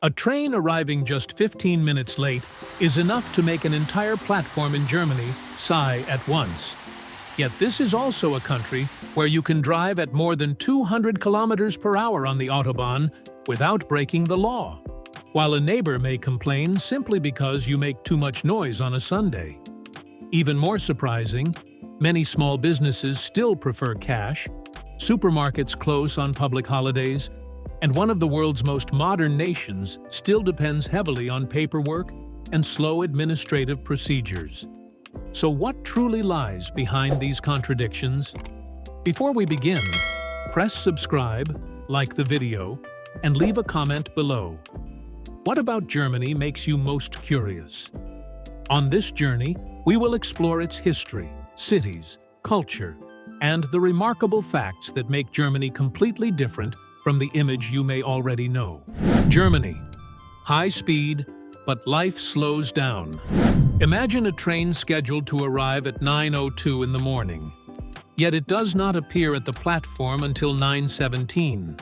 A train arriving just 15 minutes late is enough to make an entire platform in Germany sigh at once. Yet this is also a country where you can drive at more than 200 kilometers per hour on the Autobahn without breaking the law, while a neighbor may complain simply because you make too much noise on a Sunday. Even more surprising, many small businesses still prefer cash, supermarkets close on public holidays, and one of the world's most modern nations still depends heavily on paperwork and slow administrative procedures. So what truly lies behind these contradictions? Before we begin, press subscribe, like the video, and leave a comment below. What about Germany makes you most curious? On this journey, we will explore its history, cities, culture, and the remarkable facts that make Germany completely different from the image you may already know. Germany. High speed, but life slows down. Imagine a train scheduled to arrive at 9:02 in the morning. Yet it does not appear at the platform until 9:17.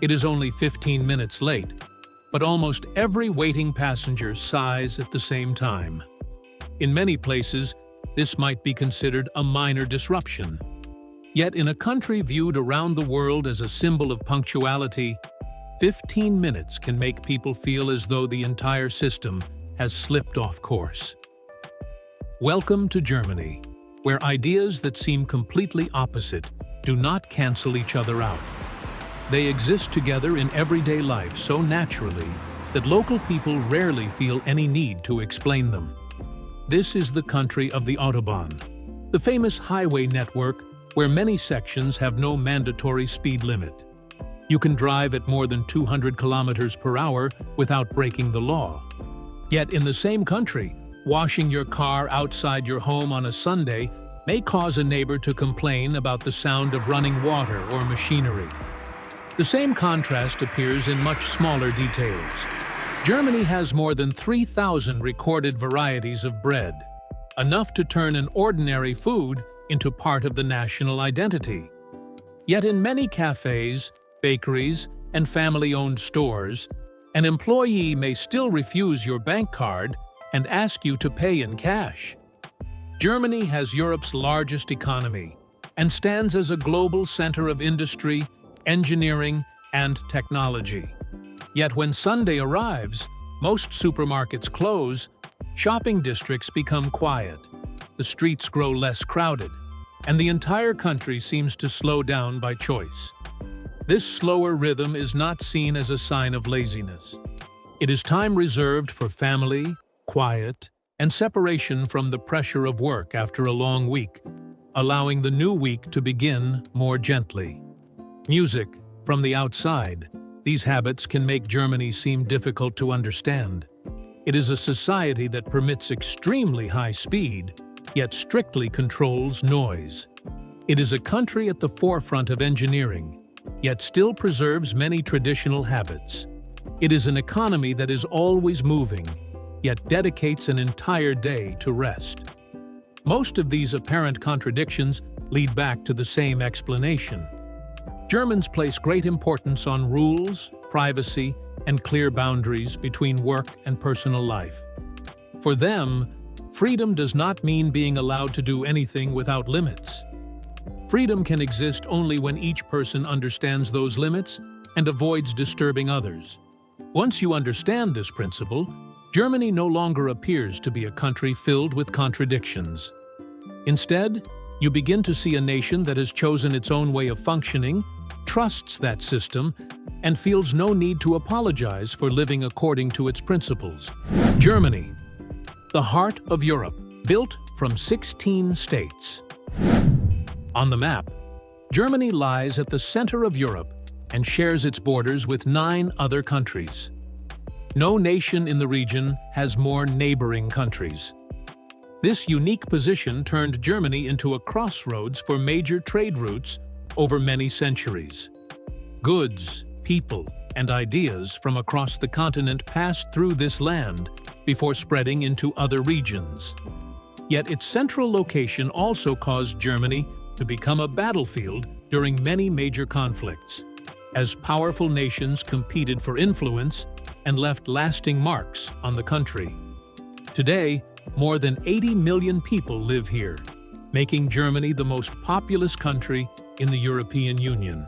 It is only 15 minutes late, but almost every waiting passenger sighs at the same time. In many places, this might be considered a minor disruption. Yet in a country viewed around the world as a symbol of punctuality, 15 minutes can make people feel as though the entire system has slipped off course. Welcome to Germany, where ideas that seem completely opposite do not cancel each other out. They exist together in everyday life so naturally that local people rarely feel any need to explain them. This is the country of the Autobahn, the famous highway network where many sections have no mandatory speed limit. You can drive at more than 200 kilometers per hour without breaking the law. Yet in the same country, washing your car outside your home on a Sunday may cause a neighbor to complain about the sound of running water or machinery. The same contrast appears in much smaller details. Germany has more than 3,000 recorded varieties of bread, enough to turn an ordinary food into part of the national identity. Yet in many cafes, bakeries, and family-owned stores, an employee may still refuse your bank card and ask you to pay in cash. Germany has Europe's largest economy and stands as a global center of industry, engineering, and technology. Yet when Sunday arrives, most supermarkets close, shopping districts become quiet, the streets grow less crowded, and the entire country seems to slow down by choice. This slower rhythm is not seen as a sign of laziness. It is time reserved for family, quiet, and separation from the pressure of work after a long week, allowing the new week to begin more gently. Music, from the outside, these habits can make Germany seem difficult to understand. It is a society that permits extremely high speed, yet strictly controls noise. It is a country at the forefront of engineering, yet still preserves many traditional habits. It is an economy that is always moving, yet dedicates an entire day to rest. Most of these apparent contradictions lead back to the same explanation. Germans place great importance on rules, privacy, and clear boundaries between work and personal life. For them, freedom does not mean being allowed to do anything without limits. Freedom can exist only when each person understands those limits and avoids disturbing others. Once you understand this principle, Germany no longer appears to be a country filled with contradictions. Instead, you begin to see a nation that has chosen its own way of functioning, trusts that system, and feels no need to apologize for living according to its principles. Germany, the heart of Europe, built from 16 states. On the map, Germany lies at the center of Europe and shares its borders with 9 other countries. No nation in the region has more neighboring countries. This unique position turned Germany into a crossroads for major trade routes over many centuries. Goods, people, and ideas from across the continent passed through this land before spreading into other regions. Yet its central location also caused Germany to become a battlefield during many major conflicts. As powerful nations competed for influence, and left lasting marks on the country. Today, more than 80 million people live here, making Germany the most populous country in the European Union.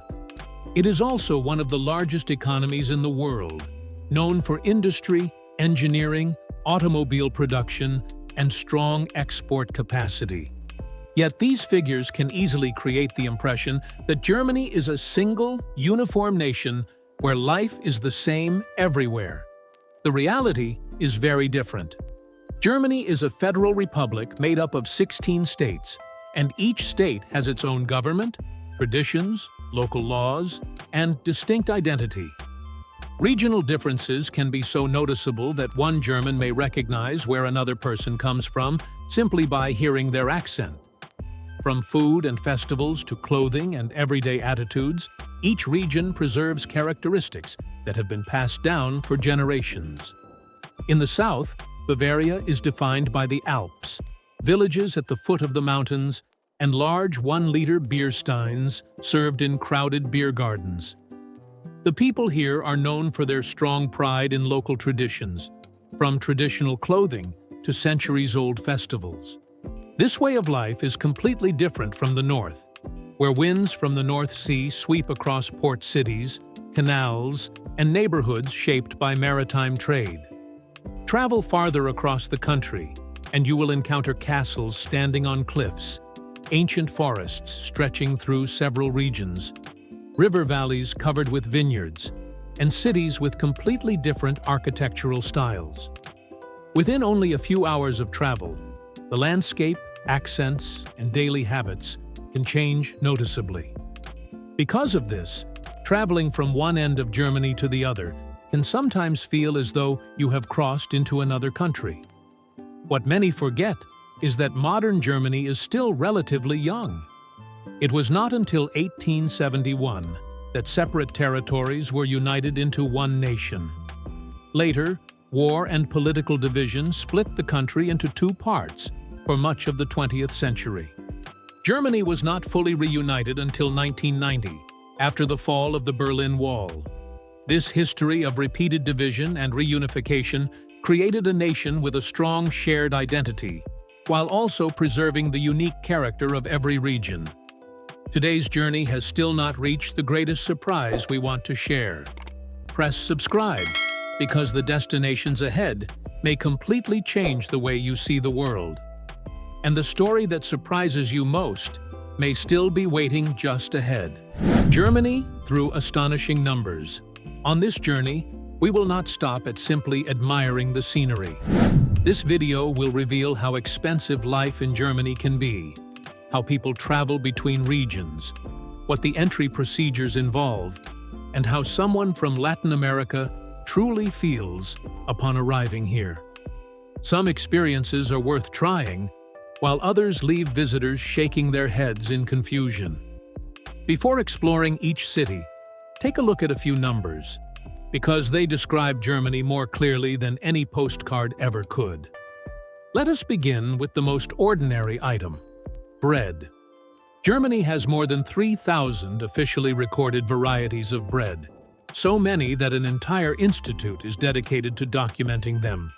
It is also one of the largest economies in the world, known for industry, engineering, automobile production, and strong export capacity. Yet these figures can easily create the impression that Germany is a single, uniform nation where life is the same everywhere. The reality is very different. Germany is a federal republic made up of 16 states, and each state has its own government, traditions, local laws, and distinct identity. Regional differences can be so noticeable that one German may recognize where another person comes from simply by hearing their accent. From food and festivals to clothing and everyday attitudes, each region preserves characteristics that have been passed down for generations. In the south, Bavaria is defined by the Alps, villages at the foot of the mountains, and large 1-liter beer steins served in crowded beer gardens. The people here are known for their strong pride in local traditions, from traditional clothing to centuries-old festivals. This way of life is completely different from the north, where winds from the North Sea sweep across port cities, canals, and neighborhoods shaped by maritime trade. Travel farther across the country, and you will encounter castles standing on cliffs, ancient forests stretching through several regions, river valleys covered with vineyards, and cities with completely different architectural styles. Within only a few hours of travel, the landscape, accents, and daily habits can change noticeably. Because of this, traveling from one end of Germany to the other can sometimes feel as though you have crossed into another country. What many forget is that modern Germany is still relatively young. It was not until 1871 that separate territories were united into one nation. Later, war and political division split the country into two parts for much of the 20th century. Germany was not fully reunited until 1990, after the fall of the Berlin Wall. This history of repeated division and reunification created a nation with a strong shared identity, while also preserving the unique character of every region. Today's journey has still not reached the greatest surprise we want to share. Press subscribe, because the destinations ahead may completely change the way you see the world. And the story that surprises you most may still be waiting just ahead. Germany through astonishing numbers. On this journey, we will not stop at simply admiring the scenery. This video will reveal how expensive life in Germany can be, how people travel between regions, what the entry procedures involve, and how someone from Latin America truly feels upon arriving here. Some experiences are worth trying, while others leave visitors shaking their heads in confusion. Before exploring each city, take a look at a few numbers, because they describe Germany more clearly than any postcard ever could. Let us begin with the most ordinary item: bread. Germany has more than 3,000 officially recorded varieties of bread, so many that an entire institute is dedicated to documenting them.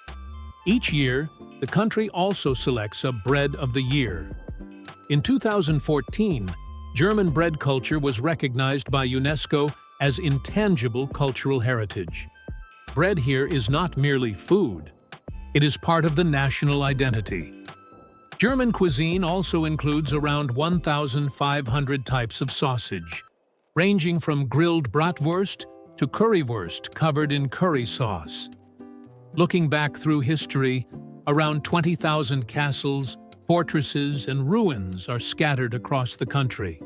Each year, the country also selects a Bread of the Year. In 2014, German bread culture was recognized by UNESCO as intangible cultural heritage. Bread here is not merely food. It is part of the national identity. German cuisine also includes around 1,500 types of sausage, ranging from grilled bratwurst to currywurst covered in curry sauce. Looking back through history, around 20,000 castles, fortresses, and ruins are scattered across the country.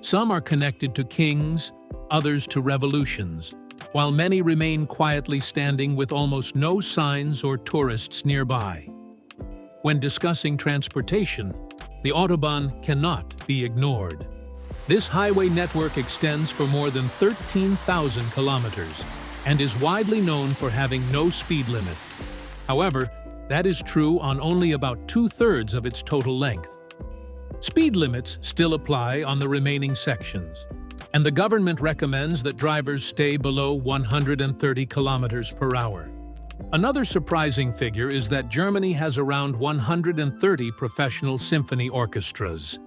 Some are connected to kings, others to revolutions, while many remain quietly standing with almost no signs or tourists nearby. When discussing transportation, the Autobahn cannot be ignored. This highway network extends for more than 13,000 kilometers and is widely known for having no speed limit. However, that is true on only about 2/3 of its total length. Speed limits still apply on the remaining sections. and the government recommends that drivers stay below 130 kilometers per hour. Another surprising figure is that Germany has around 130 professional symphony orchestras.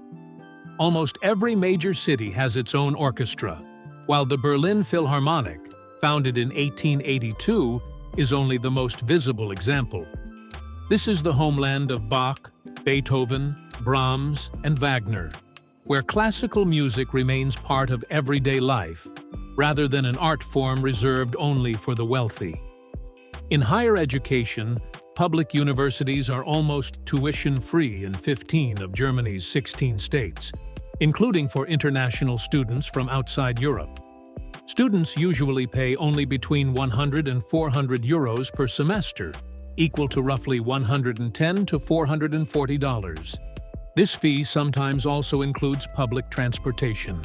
Almost every major city has its own orchestra, while the Berlin Philharmonic, founded in 1882, is only the most visible example. This is the homeland of Bach, Beethoven, Brahms, and Wagner, where classical music remains part of everyday life, rather than an art form reserved only for the wealthy. In higher education, public universities are almost tuition-free in 15 of Germany's 16 states, including for international students from outside Europe. Students usually pay only between 100 and 400 euros per semester, equal to roughly $110 to $440. This fee sometimes also includes public transportation.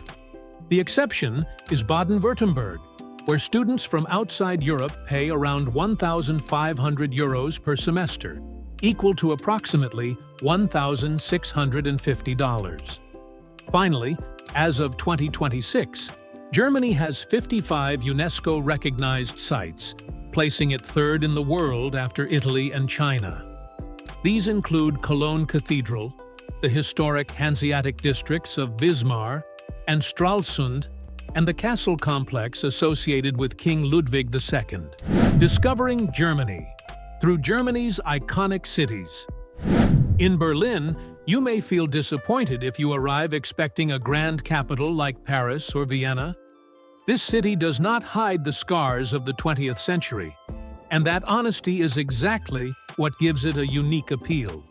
The exception is Baden-Württemberg, where students from outside Europe pay around 1,500 euros per semester, equal to approximately $1,650. Finally, as of 2026, Germany has 55 UNESCO-recognized sites, placing it third in the world after Italy and China. These include Cologne Cathedral, the historic Hanseatic districts of Wismar and Stralsund, and the castle complex associated with King Ludwig II. Discovering Germany through Germany's iconic cities. In Berlin, you may feel disappointed if you arrive expecting a grand capital like Paris or Vienna. This city does not hide the scars of the 20th century, and that honesty is exactly what gives it a unique appeal.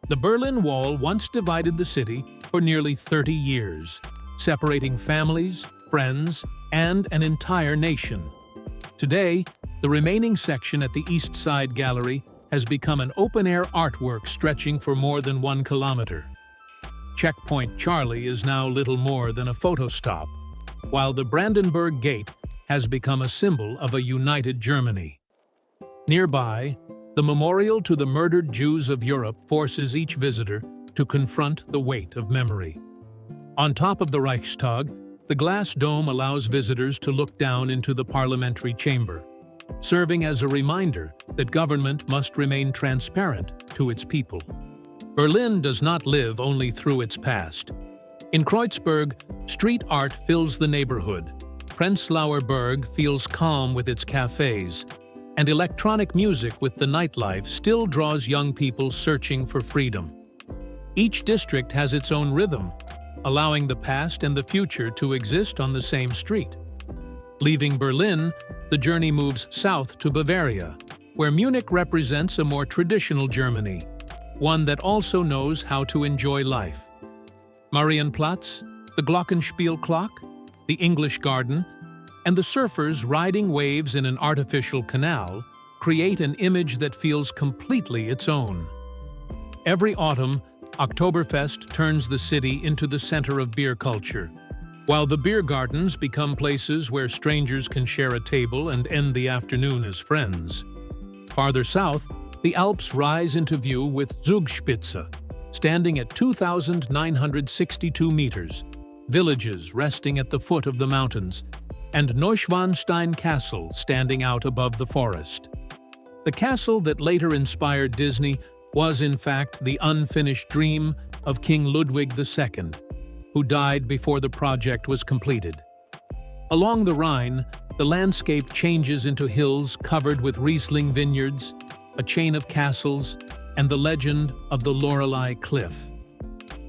The Berlin Wall once divided the city for nearly 30 years, separating families, friends, and an entire nation. Today, the remaining section at the East Side Gallery has become an open-air artwork stretching for more than 1 kilometer. Checkpoint Charlie is now little more than a photo stop, while the Brandenburg Gate has become a symbol of a united Germany. Nearby, the memorial to the murdered Jews of Europe forces each visitor to confront the weight of memory. On top of the Reichstag, the glass dome allows visitors to look down into the parliamentary chamber, serving as a reminder that government must remain transparent to its people. Berlin does not live only through its past. In Kreuzberg, street art fills the neighborhood. Prenzlauer Berg feels calm with its cafes, and electronic music with the nightlife still draws young people searching for freedom. Each district has its own rhythm, allowing the past and the future to exist on the same street. Leaving Berlin, the journey moves south to Bavaria, where Munich represents a more traditional Germany, one that also knows how to enjoy life. Marienplatz, the Glockenspiel clock, the English Garden, and the surfers riding waves in an artificial canal create an image that feels completely its own. Every autumn, Oktoberfest turns the city into the center of beer culture, while the beer gardens become places where strangers can share a table and end the afternoon as friends. Farther south, the Alps rise into view with Zugspitze, standing at 2,962 meters, villages resting at the foot of the mountains, and Neuschwanstein Castle standing out above the forest. The castle that later inspired Disney was in fact the unfinished dream of King Ludwig II, who died before the project was completed. Along the Rhine, the landscape changes into hills covered with Riesling vineyards, a chain of castles, and the legend of the Lorelei Cliff.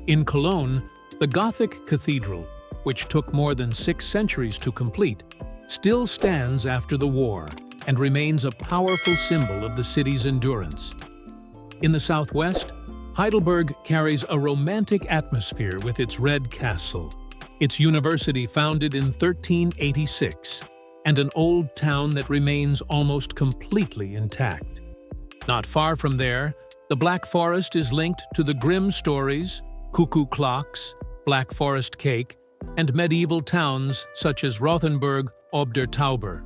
In Cologne, the Gothic cathedral, which took more than 6 centuries to complete, still stands after the war and remains a powerful symbol of the city's endurance. In the southwest, Heidelberg carries a romantic atmosphere with its red castle, its university founded in 1386, and an old town that remains almost completely intact. Not far from there, the Black Forest is linked to the Grimm stories, cuckoo clocks, Black Forest cake, and medieval towns such as Rothenburg ob der Tauber.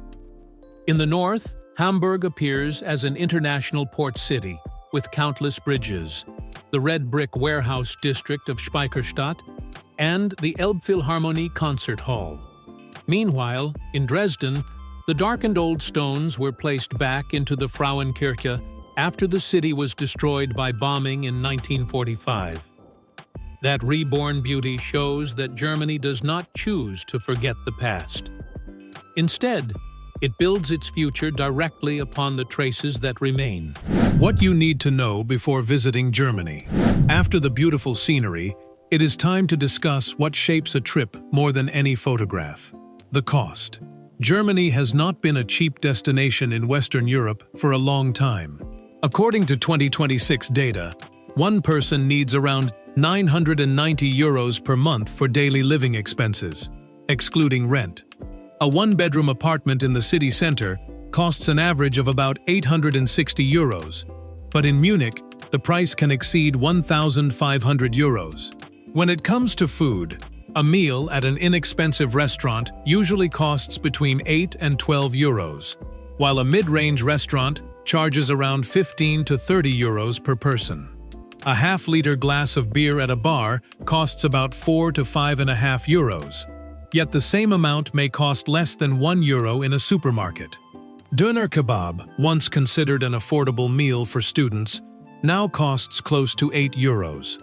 In the north, Hamburg appears as an international port city with countless bridges, the red brick warehouse district of Speicherstadt, and the Elbphilharmonie Concert Hall. Meanwhile, in Dresden, the darkened old stones were placed back into the Frauenkirche after the city was destroyed by bombing in 1945. That reborn beauty shows that Germany does not choose to forget the past. Instead, it builds its future directly upon the traces that remain. What you need to know before visiting Germany. After the beautiful scenery, it is time to discuss what shapes a trip more than any photograph: the cost. Germany has not been a cheap destination in Western Europe for a long time. According to 2026 data, one person needs around €990 per month for daily living expenses, excluding rent. A one-bedroom apartment in the city center costs an average of about €860, but in Munich, the price can exceed €1,500. When it comes to food, a meal at an inexpensive restaurant usually costs between €8 and €12, while a mid-range restaurant charges around €15 to €30 per person. A half-liter glass of beer at a bar costs about €4 to €5.50, yet the same amount may cost less than €1 in a supermarket. Döner kebab, once considered an affordable meal for students, now costs close to €8.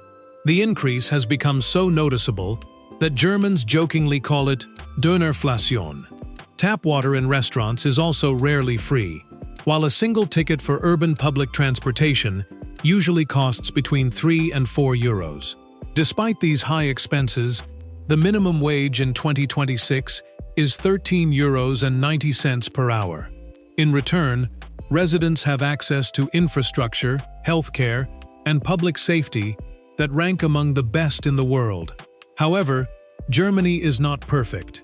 The increase has become so noticeable that Germans jokingly call it Dönerflation. Tap water in restaurants is also rarely free, while a single ticket for urban public transportation usually costs between €3 and €4. Despite these high expenses, the minimum wage in 2026 is €13.90 per hour. In return, residents have access to infrastructure, healthcare, and public safety that rank among the best in the world. However, Germany is not perfect.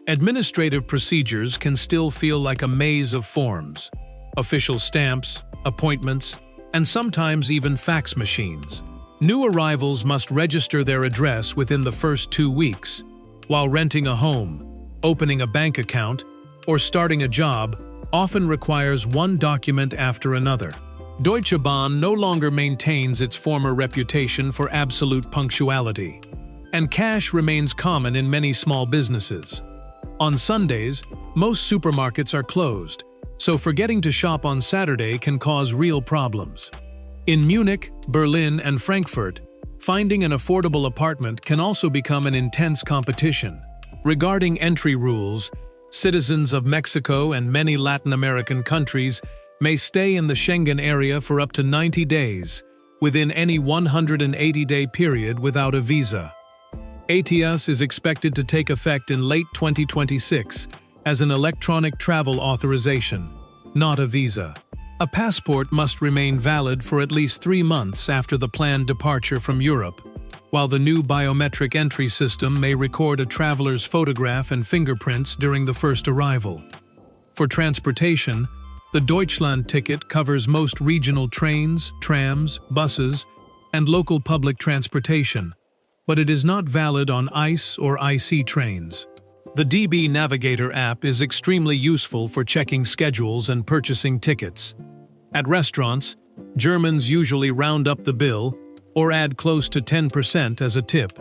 Administrative procedures can still feel like a maze of forms: official stamps, appointments, and sometimes even fax machines. New arrivals must register their address within the first 2 weeks, while renting a home, opening a bank account, or starting a job often requires one document after another. Deutsche Bahn no longer maintains its former reputation for absolute punctuality, and cash remains common in many small businesses. On Sundays, most supermarkets are closed, so forgetting to shop on Saturday can cause real problems. In Munich, Berlin, and Frankfurt, finding an affordable apartment can also become an intense competition. Regarding entry rules, citizens of Mexico and many Latin American countries may stay in the Schengen area for up to 90 days, within any 180-day period without a visa. ETIAS is expected to take effect in late 2026 as an electronic travel authorization, not a visa. A passport must remain valid for at least 3 months after the planned departure from Europe, while the new biometric entry system may record a traveler's photograph and fingerprints during the first arrival. For transportation, the Deutschland ticket covers most regional trains, trams, buses, and local public transportation, but it is not valid on ICE or IC trains. The DB Navigator app is extremely useful for checking schedules and purchasing tickets. At restaurants, Germans usually round up the bill or add close to 10% as a tip,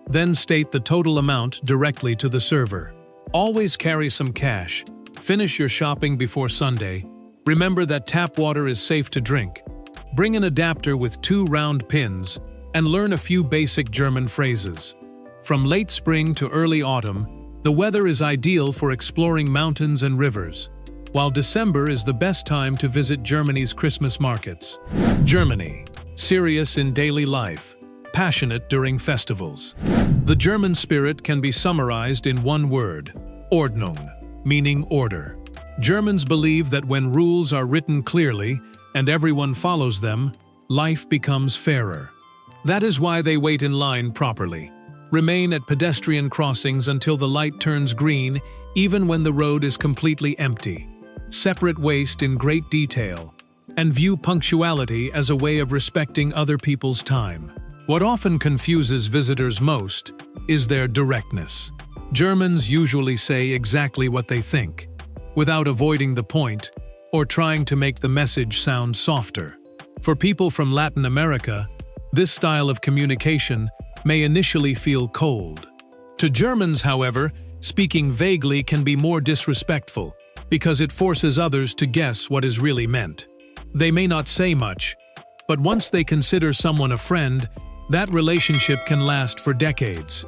then state the total amount directly to the server. Always carry some cash. Finish your shopping before Sunday. Remember that tap water is safe to drink. Bring an adapter with 2 round pins and learn a few basic German phrases. From late spring to early autumn, the weather is ideal for exploring mountains and rivers, while December is the best time to visit Germany's Christmas markets. Germany, serious in daily life, passionate during festivals. The German spirit can be summarized in one word: Ordnung, meaning order. Germans believe that when rules are written clearly and everyone follows them, life becomes fairer. That is why they wait in line properly, remain at pedestrian crossings until the light turns green, even when the road is completely empty, separate waste in great detail, and view punctuality as a way of respecting other people's time. What often confuses visitors most is their directness. Germans usually say exactly what they think, without avoiding the point or trying to make the message sound softer. For people from Latin America, this style of communication may initially feel cold. To Germans, however, Speaking vaguely can be more disrespectful because it forces others to guess what is really meant. They may not say much, but once they consider someone a friend, that relationship can last for decades.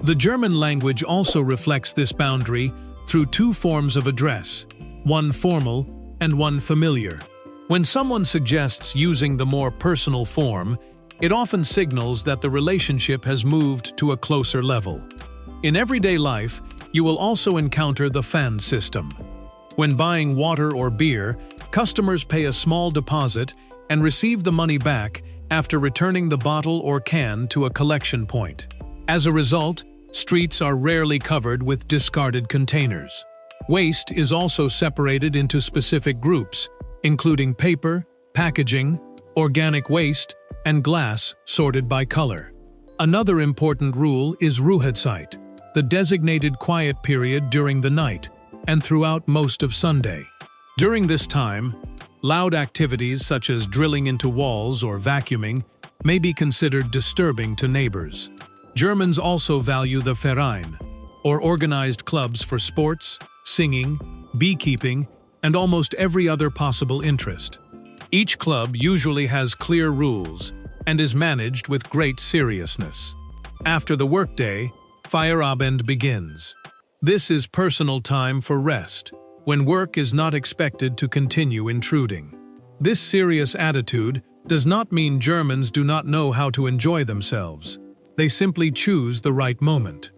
The German language also reflects this boundary through two forms of address, one formal and one familiar. When someone suggests using the more personal form, it often signals that the relationship has moved to a closer level. In everyday life, you will also encounter the fan system. When buying water or beer, customers pay a small deposit and receive the money back after returning the bottle or can to a collection point. As a result, streets are rarely covered with discarded containers. Waste is also separated into specific groups, including paper, packaging, organic waste, and glass sorted by color. Another important rule is Ruhezeit, the designated quiet period during the night and throughout most of Sunday. During this time, loud activities such as drilling into walls or vacuuming may be considered disturbing to neighbors. Germans also value the Verein, or organized clubs for sports, singing, beekeeping, and almost every other possible interest. Each club usually has clear rules and is managed with great seriousness. After the workday, Feierabend begins. This is personal time for rest, when work is not expected to continue intruding. This serious attitude does not mean Germans do not know how to enjoy themselves. They simply choose the right moment.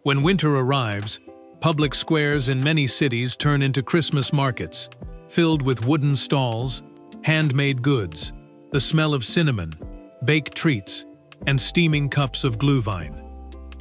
When winter arrives, public squares in many cities turn into Christmas markets, filled with wooden stalls, handmade goods, the smell of cinnamon, baked treats, and steaming cups of Glühwein.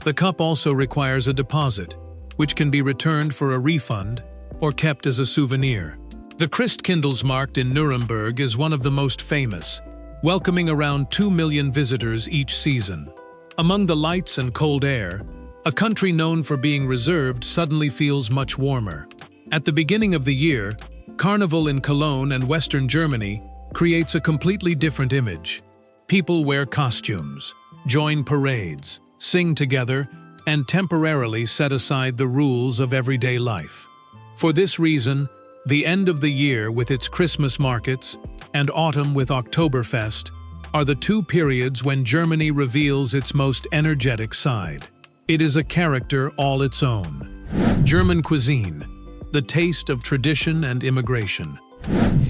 The cup also requires a deposit, which can be returned for a refund or kept as a souvenir. The Christkindlesmarkt in Nuremberg is one of the most famous, welcoming around 2 million visitors each season. Among the lights and cold air, a country known for being reserved suddenly feels much warmer. At the beginning of the year, Carnival in Cologne and Western Germany creates a completely different image. People wear costumes, join parades, sing together, and temporarily set aside the rules of everyday life. For this reason, the end of the year with its Christmas markets and autumn with Oktoberfest are the two periods when Germany reveals its most energetic side. It is a character all its own. German cuisine, the taste of tradition and immigration.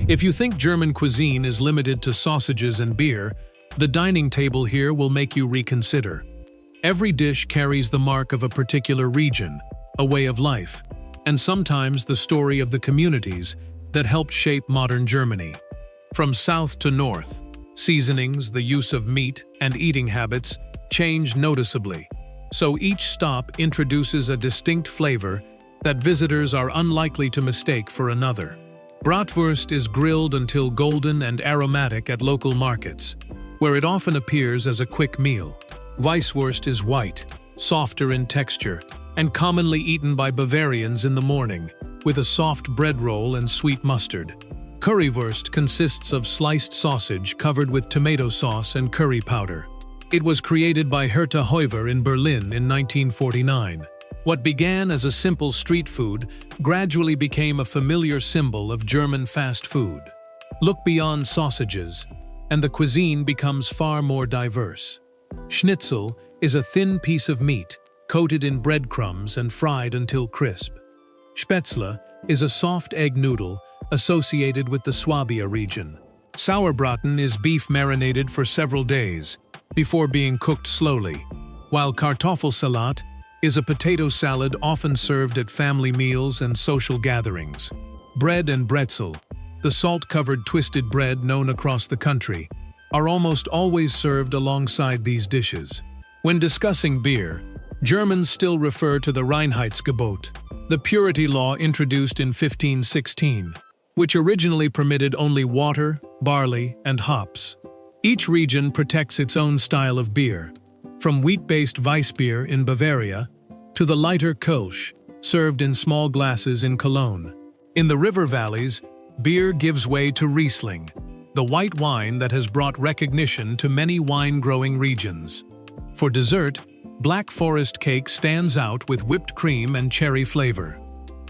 If you think German cuisine is limited to sausages and beer, the dining table here will make you reconsider. Every dish carries the mark of a particular region, a way of life, and sometimes the story of the communities that helped shape modern Germany. From south to north, seasonings, the use of meat, and eating habits change noticeably, so each stop introduces a distinct flavor that visitors are unlikely to mistake for another. Bratwurst is grilled until golden and aromatic at local markets, where it often appears as a quick meal. Weisswurst is white, softer in texture, and commonly eaten by Bavarians in the morning, with a soft bread roll and sweet mustard. Currywurst consists of sliced sausage covered with tomato sauce and curry powder. It was created by Herta Heuver in Berlin in 1949. What began as a simple street food gradually became a familiar symbol of German fast food. Look beyond sausages, and the cuisine becomes far more diverse. Schnitzel is a thin piece of meat, coated in breadcrumbs and fried until crisp. Spätzle is a soft egg noodle associated with the Swabia region. Sauerbraten is beef marinated for several days before being cooked slowly, while Kartoffelsalat is a potato salad often served at family meals and social gatherings. Bread and bretzel, the salt-covered twisted bread known across the country, are almost always served alongside these dishes. When discussing beer, Germans still refer to the Reinheitsgebot, the purity law introduced in 1516, which originally permitted only water, barley, and hops. Each region protects its own style of beer, from wheat-based Weissbier in Bavaria to the lighter Kölsch, served in small glasses in Cologne. In the river valleys, beer gives way to Riesling, the white wine that has brought recognition to many wine-growing regions. For dessert, Black Forest cake stands out with whipped cream and cherry flavor.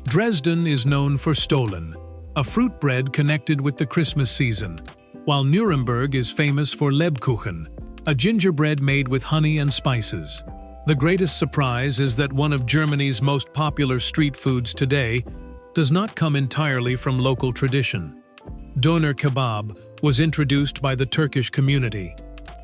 Dresden is known for Stollen, a fruit bread connected with the Christmas season, while Nuremberg is famous for Lebkuchen, a gingerbread made with honey and spices. The greatest surprise is that one of Germany's most popular street foods today does not come entirely from local tradition. Doner kebab was introduced by the Turkish community,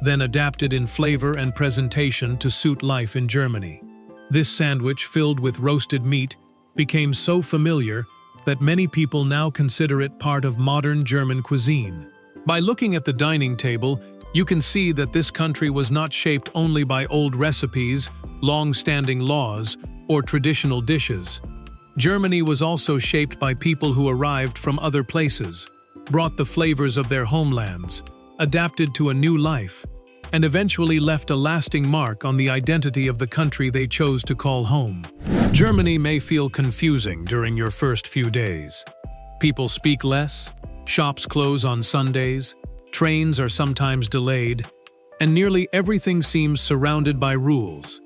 then adapted in flavor and presentation to suit life in Germany. This sandwich, filled with roasted meat, became so familiar that many people now consider it part of modern German cuisine. By looking at the dining table, you can see that this country was not shaped only by old recipes, long-standing laws, or traditional dishes. Germany was also shaped by people who arrived from other places, brought the flavors of their homelands, adapted to a new life, and eventually left a lasting mark on the identity of the country they chose to call home. Germany may feel confusing during your first few days. People speak less, shops close on Sundays, trains are sometimes delayed, and nearly everything seems surrounded by rules.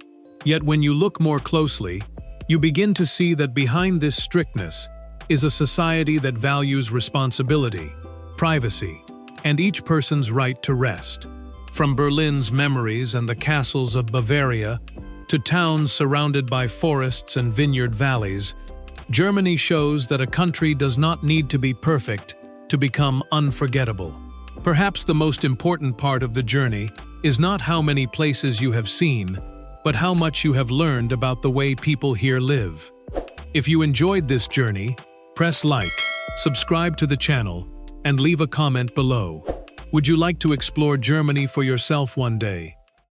Yet when you look more closely, you begin to see that behind this strictness is a society that values responsibility, privacy, and each person's right to rest. From Berlin's memories and the castles of Bavaria to towns surrounded by forests and vineyard valleys, Germany shows that a country does not need to be perfect to become unforgettable. Perhaps the most important part of the journey is not how many places you have seen, but how much you have learned about the way people here live. If you enjoyed this journey, press like, subscribe to the channel, and leave a comment below. Would you like to explore Germany for yourself one day?